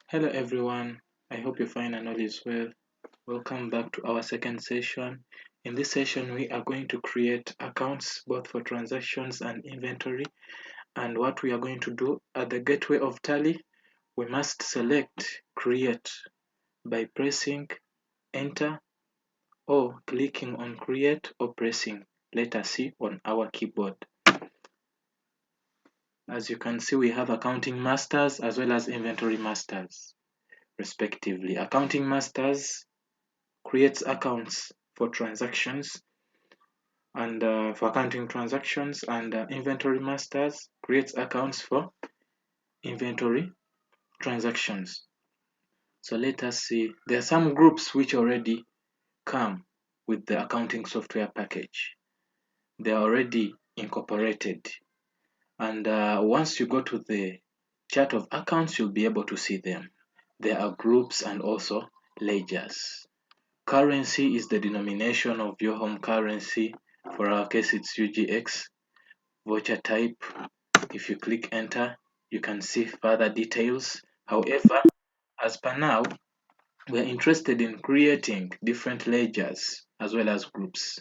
Hello everyone, I hope you find and all is well. Welcome back to our second session. In this session, we are going to create accounts both for transactions and inventory. And what we are going to do at the gateway of Tally, we must select create by pressing enter or clicking on create or pressing letter C on our keyboard. As you can see, we have accounting masters as well as inventory masters respectively. Accounting masters creates accounts for transactions and for accounting transactions, and inventory masters creates accounts for inventory transactions. So let us see, there are some groups which already come with the accounting software package. They are already incorporated, and once you go to the chart of accounts, you'll be able to see them. There are groups and also ledgers. Currency is the denomination of your home currency. For our case, it's UGX. Voucher type, if you click enter, you can see further details. However, as per now, we're interested in creating different ledgers as well as groups.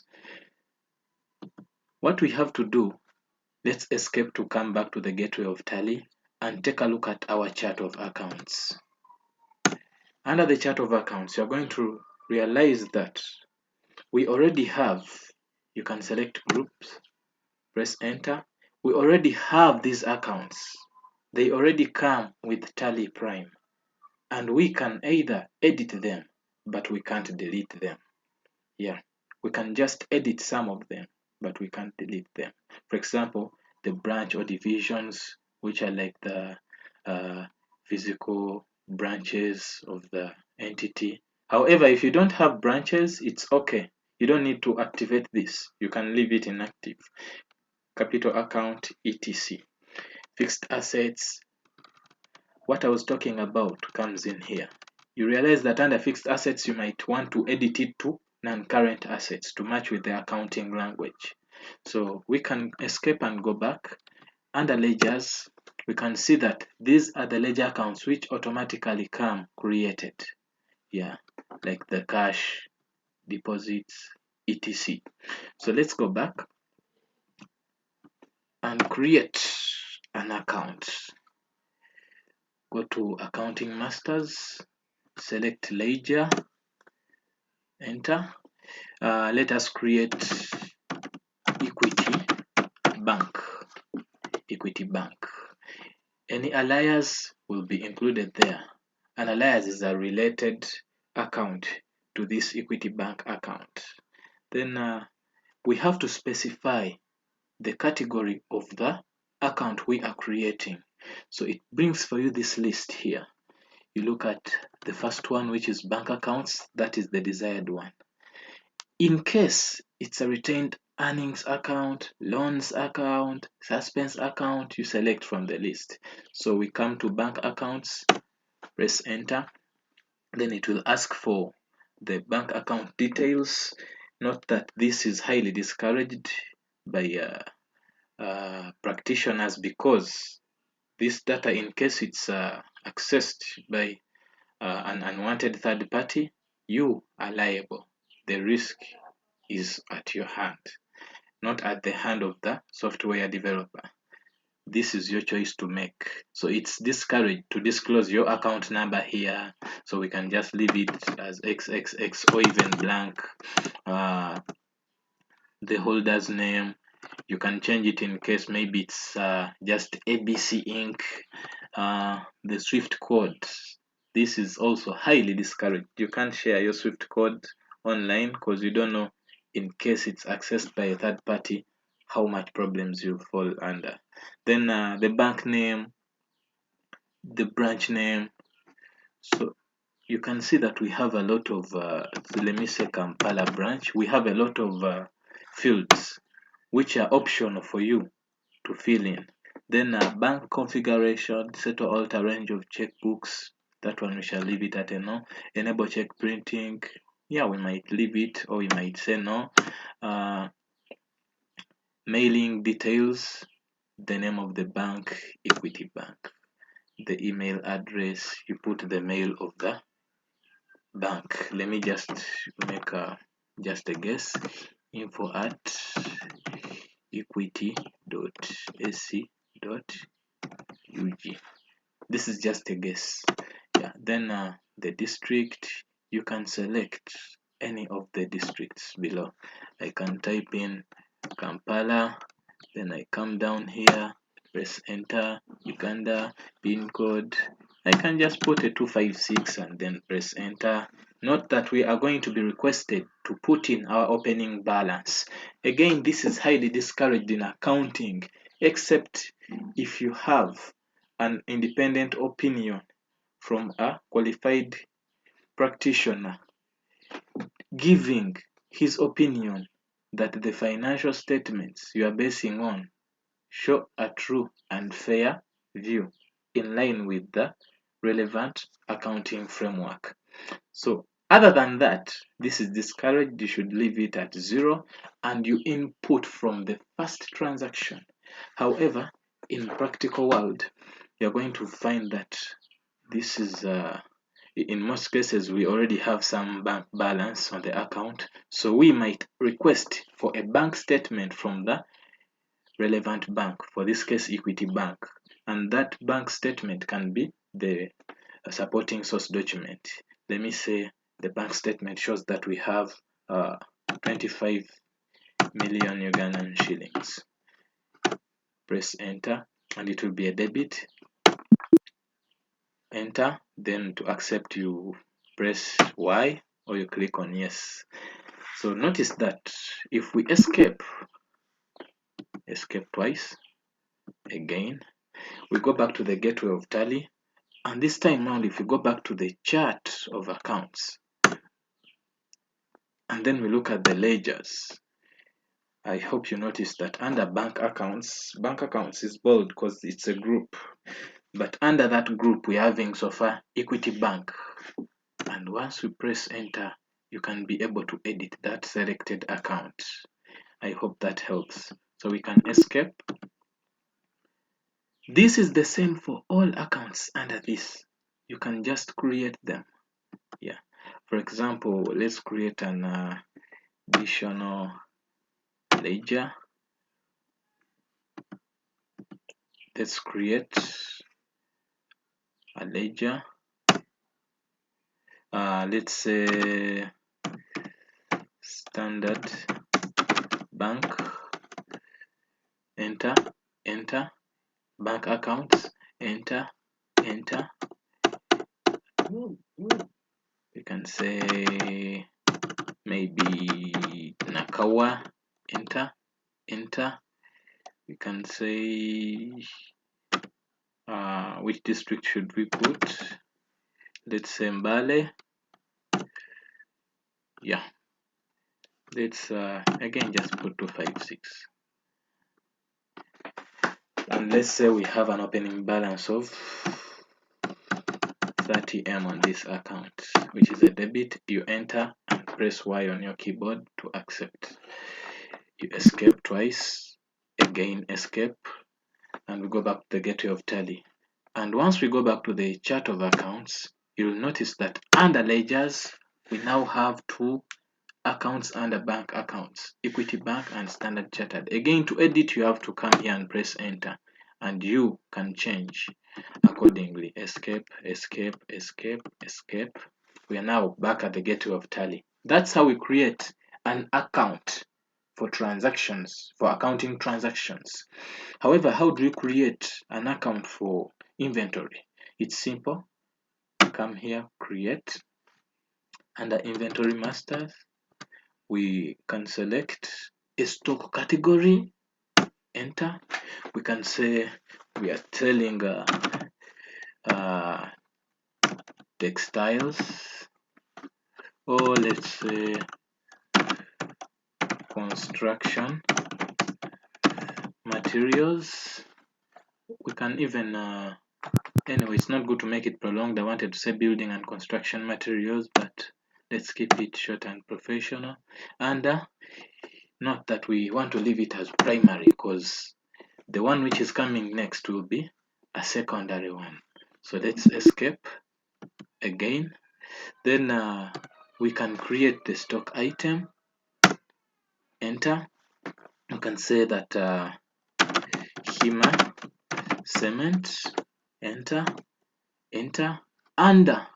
What we have to do, let's escape to come back to the gateway of Tally and take a look at our chart of accounts. Under the chart of accounts, you're going to realize that we already have, you can select groups, press enter. We already have these accounts. They already come with Tally Prime, and we can either edit them, but we can't delete them. Yeah, we can just edit some of them, but we can't delete them. For example, the branch or divisions, which are like the physical branches of the entity. However, if you don't have branches, it's okay. You don't need to activate this. You can leave it inactive. Capital account, etc. Fixed assets, what I was talking about comes in here. You realize that under fixed assets, you might want to edit it to non-current assets to match with the accounting language. So we can escape and go back. Under ledgers, we can see that these are the ledger accounts which automatically come created. Yeah, like the cash, deposits, etc. So let's go back and create an account. Go to accounting masters, select ledger, enter. Let us create Equity Bank. Equity Bank. Any alias will be included there. An alias is a related account to this Equity Bank account. Then we have to specify the category of the account we are creating. So it brings for you this list here. You look at the first one, which is bank accounts. That is the desired one. In case it's a retained earnings account, loans account, suspense account, you select from the list. So we come to bank accounts, press enter. Then it will ask for the bank account details. Note that this is highly discouraged by practitioners, because this data, in case it's accessed by an unwanted third party, you are liable. The risk is at your hand, not at the hand of the software developer. This is your choice to make. So it's discouraged to disclose your account number here. So we can just leave it as XXX or even blank. The holder's name, you can change it in case maybe it's just ABC Inc. The Swift code, this is also highly discouraged. You can't share your Swift code online because you don't know, in case it's accessed by a third party, how much problems you fall under. Then the bank name, the branch name. So you can see that we have a lot of, let me say Kampala branch, we have a lot of fields which are optional for you to fill in. Then bank configuration, set or alter range of checkbooks. That one we shall leave it at a no. Enable check printing. Yeah, we might leave it, or we might say no. Mailing details, the name of the bank, Equity Bank. the email address, you put the mail of the bank. Let me just make just a guess. info@equity.ac.ug. This is just a guess. Yeah. Then the district, you can select any of the districts below. I can type in Kampala, then I come down here, press enter, Uganda, pin code. I can just put a 256 and then press enter. Note that we are going to be requested to put in our opening balance. Again, this is highly discouraged in accounting, except if you have an independent opinion from a qualified practitioner giving his opinion that the financial statements you are basing on show a true and fair view in line with the relevant accounting framework. So other than that, this is discouraged. You should leave it at 0 and you input from the first transaction. However, in practical world, you're going to find that this is in most cases we already have some bank balance on the account, so we might request for a bank statement from the relevant bank, for this case Equity Bank, and that bank statement can be the supporting source document. Let me say the bank statement shows that we have 25 million Ugandan shillings. Press enter and it will be a debit. Enter, then to accept you press Y or you click on yes. So notice that if we escape twice, again we go back to the gateway of Tally, and this time around if we go back to the chart of accounts and then we look at the ledgers, I hope you notice that under bank accounts is bold because it's a group, but under that group we're having so far Equity Bank, and once we press enter you can be able to edit that selected account. I hope that helps. So we can escape. This is the same for all accounts under this. You can just create them. Yeah. For example, let's create an additional ledger. Let's create a ledger. Let's say Standard Bank. Enter, enter. Bank accounts. Enter, enter. We can say maybe Nakawa. Enter, enter. We can say which district should we put? Let's say Mbale. Yeah, let's again just put 256, and let's say we have an opening balance of 30M on this account, which is a debit. You enter and press Y on your keyboard to accept. You escape twice, again escape, and we go back to the gateway of Tally. And once we go back to the chart of accounts, you'll notice that under ledgers we now have two accounts under bank accounts, Equity Bank and Standard Chartered. Again, to edit you have to come here and press enter, and you can change accordingly. Escape, escape, escape, escape. We are now back at the gateway of Tally. That's how we create an account for transactions, for accounting transactions. However, how do we create an account for inventory? It's simple. Come here, create. Under inventory masters, we can select a stock category, enter. We can say we are selling textiles, or let's say construction materials. We can even anyway, it's not good to make it prolonged. I wanted to say building and construction materials, but let's keep it short and professional. And not that we want to leave it as primary, because the one which is coming next will be a secondary one. So let's escape again. Then we can create the stock item. Enter. You can say that Hima cement. Enter. Enter. Under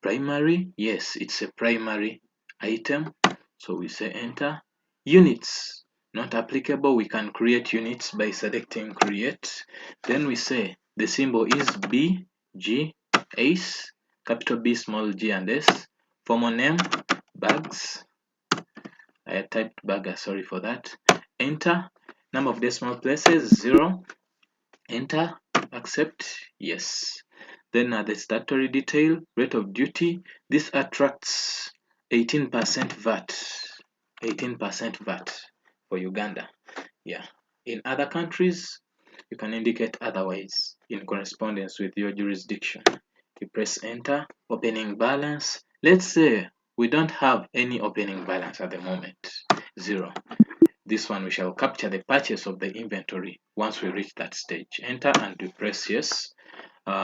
primary, yes, it's a primary item, so we say enter. Units, not applicable. We can create units by selecting create. Then we say the symbol is B, G, ACE, capital B, small g and S. Formal name, bags. I typed bagger, sorry for that. Enter. Number of decimal places, 0. Enter. Accept, yes. Then the statutory detail, rate of duty. This attracts 18% VAT. 18% VAT for Uganda. Yeah. In other countries, you can indicate otherwise in correspondence with your jurisdiction. You press enter. Opening balance. Let's say we don't have any opening balance at the moment. 0. This one we shall capture the purchase of the inventory once we reach that stage. Enter and we press yes.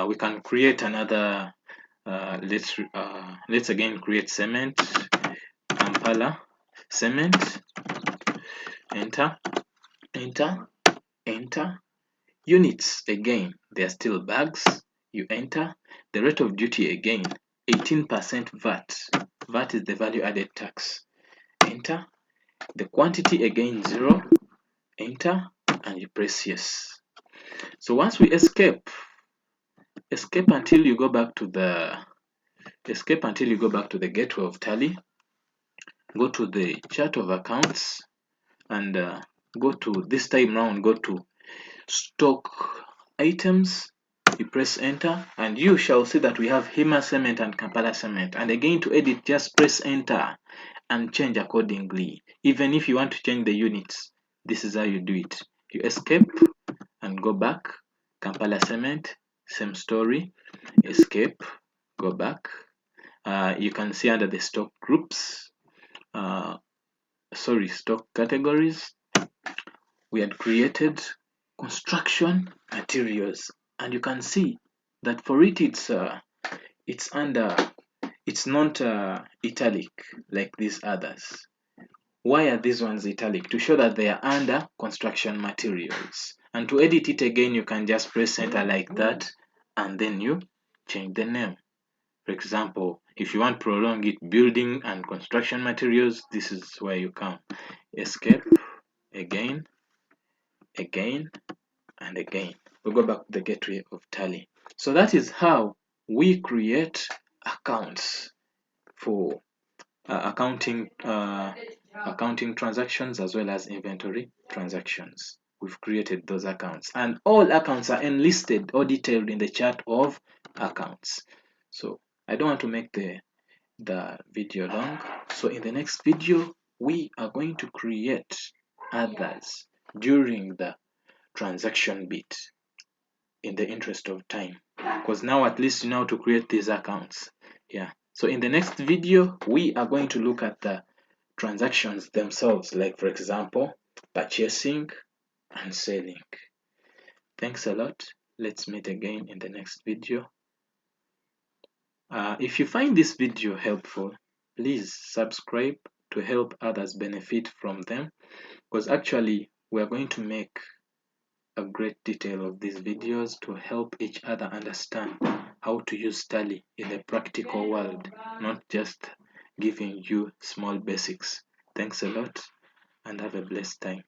We can create another. Let's again create cement. Kampala cement. Enter. Enter. Enter. Units again. They are still bags. You enter. The rate of duty again. 18% VAT. VAT is the value added tax. Enter. The quantity again 0. Enter and you press yes. So once we escape until you go back to the gateway of Tally. Go to the chart of accounts and go to, this time round, go to stock items. You press enter and you shall see that we have Hima cement and Kampala cement. And again, to edit, just press enter and change accordingly. Even if you want to change the units, this is how you do it. You escape and go back. Kampala cement, same story. Escape, go back. You can see under the stock groups, stock categories, we had created construction materials, and you can see that for it it's not italic like these others. Why are these ones italic? To show that they are under construction materials. And to edit it again, you can just press enter like that, and then you change the name. For example, if you want to prolong it, building and construction materials, this is where you come. Escape, again, again, and again. We'll go back to the gateway of Tally. So that is how we create accounts for accounting transactions as well as inventory transactions. We've created those accounts, and all accounts are enlisted or detailed in the chart of accounts. So I don't want to make the video long. So in the next video, we are going to create others during the transaction bit, in the interest of time, because now at least you know how to create these accounts. Yeah. So in the next video, we are going to look at the transactions themselves, like for example, purchasing and selling. Thanks a lot. Let's meet again in the next video. If you find this video helpful, please subscribe to help others benefit from them, because actually we are going to make a great detail of these videos to help each other understand how to use Tally in the practical world, not just giving you small basics. Thanks a lot and have a blessed time.